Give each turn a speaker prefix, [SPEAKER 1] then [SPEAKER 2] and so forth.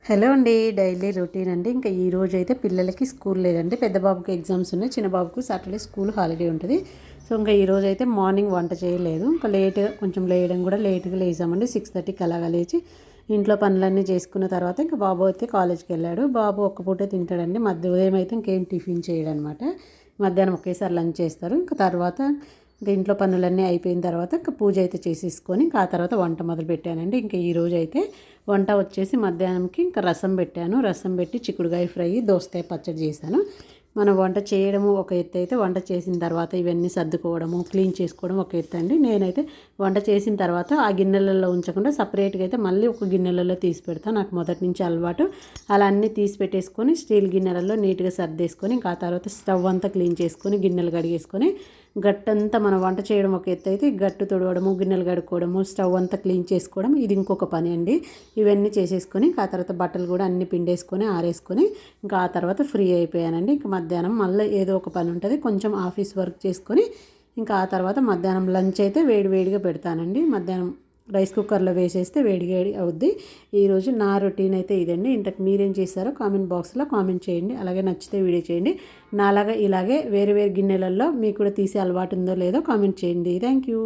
[SPEAKER 1] Hello అండి. Daily routine అండి. ఇంకా ఈ రోజు అయితే పిల్లలకి స్కూల్ లేదండి. పెద్ద బాబుకి ఎగ్జామ్స్ ఉన్నాయి, చిన్న బాబుకు సాటర్డే స్కూల్ హాలిడే ఉంటుంది. సో ఇంకా ఈరోజు అయితే మార్నింగ్ వంట చేయలేదు. ఇంకా కొంచెం లేయడం కూడా లేట్గా లేసామండి. 6:30కి అలాగా లేచి ఇంట్లో పనులన్నీ చేసుకున్న తర్వాత ఇంకా బాబు అయితే కాలేజ్కి వెళ్ళాడు. బాబు ఒక్క పూటే తింటాడండి. ఉదయం అయితే ఇంకేం టిఫిన్ చేయడనమాట. మధ్యాహ్నం ఒకేసారి లంచ్ చేస్తారు. ఇంకా తర్వాత ఇంకా ఇంట్లో పనులన్నీ అయిపోయిన తర్వాత ఇంకా పూజ అయితే చేసేసుకొని ఇంకా ఆ తర్వాత వంట మొదలు పెట్టానండి. ఇంకా ఈరోజు అయితే వంట వచ్చేసి మధ్యాహ్నంకి ఇంకా రసం పెట్టాను. రసం పెట్టి చిక్కుడుకాయ ఫ్రై, దోసకాయ పచ్చడి చేశాను. మనం వంట చేయడము ఒక ఎత్తు అయితే, వంట చేసిన తర్వాత ఇవన్నీ సర్దుకోవడము, క్లీన్ చేసుకోవడం ఒక ఎత్తు అండి. నేనైతే వంట చేసిన తర్వాత ఆ గిన్నెలలో ఉంచకుండా సపరేట్గా అయితే మళ్ళీ ఒక గిన్నెలలో తీసి పెడతాను. నాకు మొదటి నుంచి అలవాటు. అలా అన్నీ తీసి పెట్టేసుకొని స్టీల్ గిన్నెలలో నీట్గా సర్దేసుకొని ఇంకా ఆ తర్వాత స్టవ్ అంతా క్లీన్ చేసుకొని గిన్నెలు కడిగేసుకొని గట్టంతా మనం వంట చేయడం ఒక ఎత్తు అయితే, గట్టు తుడవడము, గిన్నెలు కడుక్కోవడము, స్టవ్ అంతా క్లీన్ చేసుకోవడం ఇది ఇంకొక పని అండి. ఇవన్నీ చేసేసుకొని ఆ తర్వాత బట్టలు కూడా అన్ని పిండేసుకొని ఆరేసుకొని ఇంకా ఆ తర్వాత ఫ్రీ అయిపోయానండి. ఇంకా మధ్యాహ్నం మళ్ళీ ఏదో ఒక పని ఉంటుంది, కొంచెం ఆఫీస్ వర్క్ చేసుకొని ఇంకా ఆ తర్వాత మధ్యాహ్నం లంచ్ అయితే వేడివేడిగా పెడతానండి. మధ్యాహ్నం రైస్ కుక్కర్లో వేసేస్తే వేడి వేడి అవుద్ది. ఈరోజు నా రొటీన్ అయితే ఇదండి. ఇంతకు మీరేం చేశారో కామెంట్ బాక్స్లో కామెంట్ చేయండి. అలాగే నచ్చితే వీడియో చేయండి. నాలాగా ఇలాగే వేరే వేరే గిన్నెలలో మీకు కూడా తీసే అలవాటు ఉందో లేదో కామెంట్ చేయండి. Thank you.